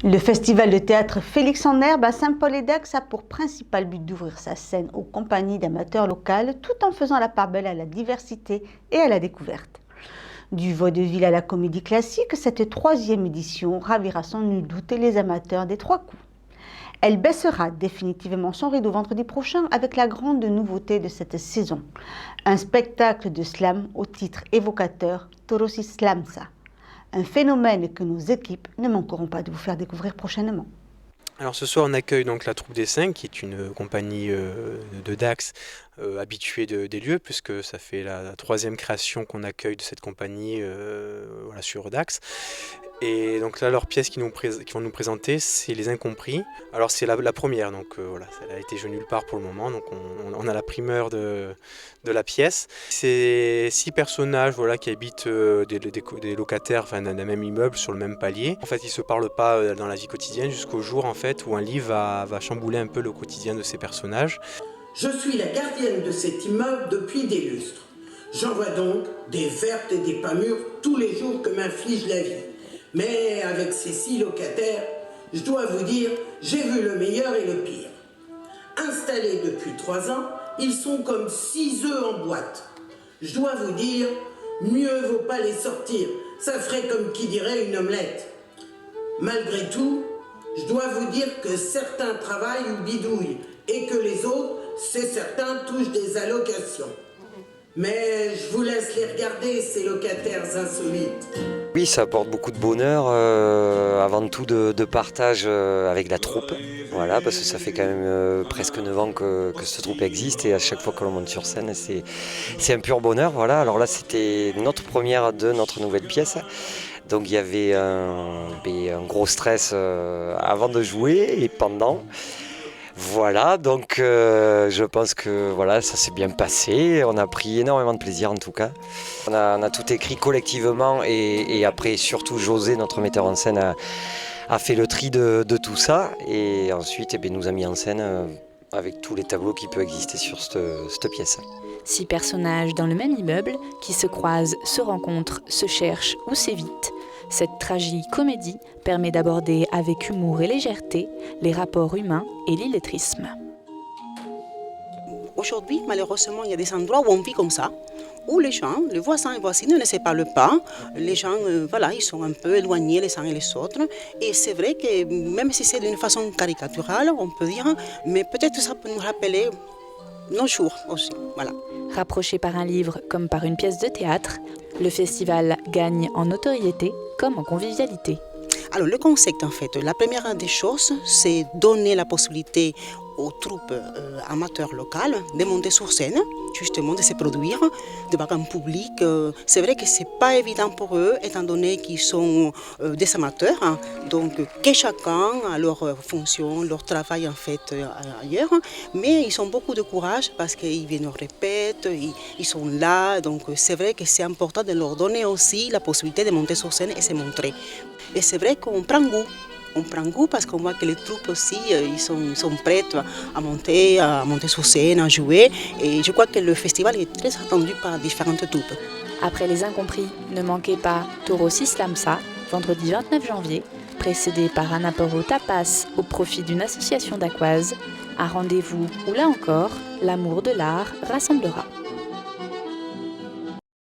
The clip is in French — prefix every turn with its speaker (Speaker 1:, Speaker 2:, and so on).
Speaker 1: Le festival de théâtre Félix en Herbe à Saint-Paul-et-Dax a pour principal but d'ouvrir sa scène aux compagnies d'amateurs locales tout en faisant la part belle à la diversité et à la découverte. Du vaudeville à la comédie classique, cette troisième édition ravira sans nul doute les amateurs des trois coups. Elle baissera définitivement son rideau vendredi prochain avec la grande nouveauté de cette saison, un spectacle de slam au titre évocateur Toros y Slamsa. Un phénomène que nos équipes ne manqueront pas de vous faire découvrir prochainement.
Speaker 2: Alors ce soir on accueille donc la Troupe des Cinq, qui est une compagnie de Dax habituée des lieux, puisque ça fait la troisième création qu'on accueille de cette compagnie voilà, sur Dax. Et donc là, leur pièce qu'ils vont nous présenter, c'est Les Incompris. Alors c'est la première, donc voilà, ça a été joué nulle part pour le moment, donc on a la primeur de la pièce. C'est 6 personnages voilà, qui habitent des locataires enfin, d'un même immeuble sur le même palier. En fait, ils ne se parlent pas dans la vie quotidienne jusqu'au jour en fait, où un livre va chambouler un peu le quotidien de ces personnages.
Speaker 3: Je suis la gardienne de cet immeuble depuis des lustres. J'en vois donc des vertes et des pas mûres tous les jours que m'inflige la vie. Mais avec ces 6 locataires, je dois vous dire, j'ai vu le meilleur et le pire. Installés depuis 3 ans, ils sont comme 6 œufs en boîte. Je dois vous dire, mieux vaut pas les sortir, ça ferait comme qui dirait une omelette. Malgré tout, je dois vous dire que certains travaillent ou bidouillent et que les autres, c'est certain, touchent des allocations. Mais je vous laisse les regarder, ces locataires insolites.
Speaker 4: Oui, ça apporte beaucoup de bonheur, avant tout de partage avec la troupe. Voilà, parce que ça fait quand même presque 9 ans que cette troupe existe et à chaque fois que l'on monte sur scène, c'est un pur bonheur. Voilà. Alors là, c'était notre première de notre nouvelle pièce. Donc il y avait un gros stress avant de jouer et pendant. Voilà, donc je pense que voilà, ça s'est bien passé. On a pris énormément de plaisir en tout cas. On a tout écrit collectivement et après surtout José, notre metteur en scène, a fait le tri de tout ça et ensuite nous a mis en scène avec tous les tableaux qui peuvent exister sur cette pièce.
Speaker 5: 6 personnages dans le même immeuble qui se croisent, se rencontrent, se cherchent ou s'évitent. Cette tragicomédie permet d'aborder avec humour et légèreté les rapports humains et l'illettrisme.
Speaker 6: Aujourd'hui, malheureusement, il y a des endroits où on vit comme ça, où les gens, les voisins et voisines ne se parlent pas. Les gens, ils sont un peu éloignés les uns et les autres. Et c'est vrai que même si c'est d'une façon caricaturale, on peut dire, mais peut-être ça peut nous rappeler nos jours aussi. Voilà.
Speaker 5: Rapproché par un livre comme par une pièce de théâtre, le festival gagne en notoriété comme en convivialité.
Speaker 6: Alors le concept en fait, la première des choses, c'est donner la possibilité aux troupes amateurs locales de monter sur scène, justement de se produire devant un public. C'est vrai que c'est pas évident pour eux, étant donné qu'ils sont des amateurs, hein, donc que chacun a leur fonction, leur travail en fait ailleurs, mais ils ont beaucoup de courage parce qu'ils viennent au répète, ils sont là, donc c'est vrai que c'est important de leur donner aussi la possibilité de monter sur scène et se montrer. Et c'est vrai qu'on prend goût. On prend goût parce qu'on voit que les troupes aussi, ils sont prêtes à monter sur scène, à jouer. Et je crois que le festival est très attendu par différentes troupes.
Speaker 5: Après Les Incompris, ne manquez pas Toros y Slamsa, vendredi 29 janvier, précédé par un apport au tapas au profit d'une association dacquoise. Un rendez-vous où là encore, l'amour de l'art rassemblera.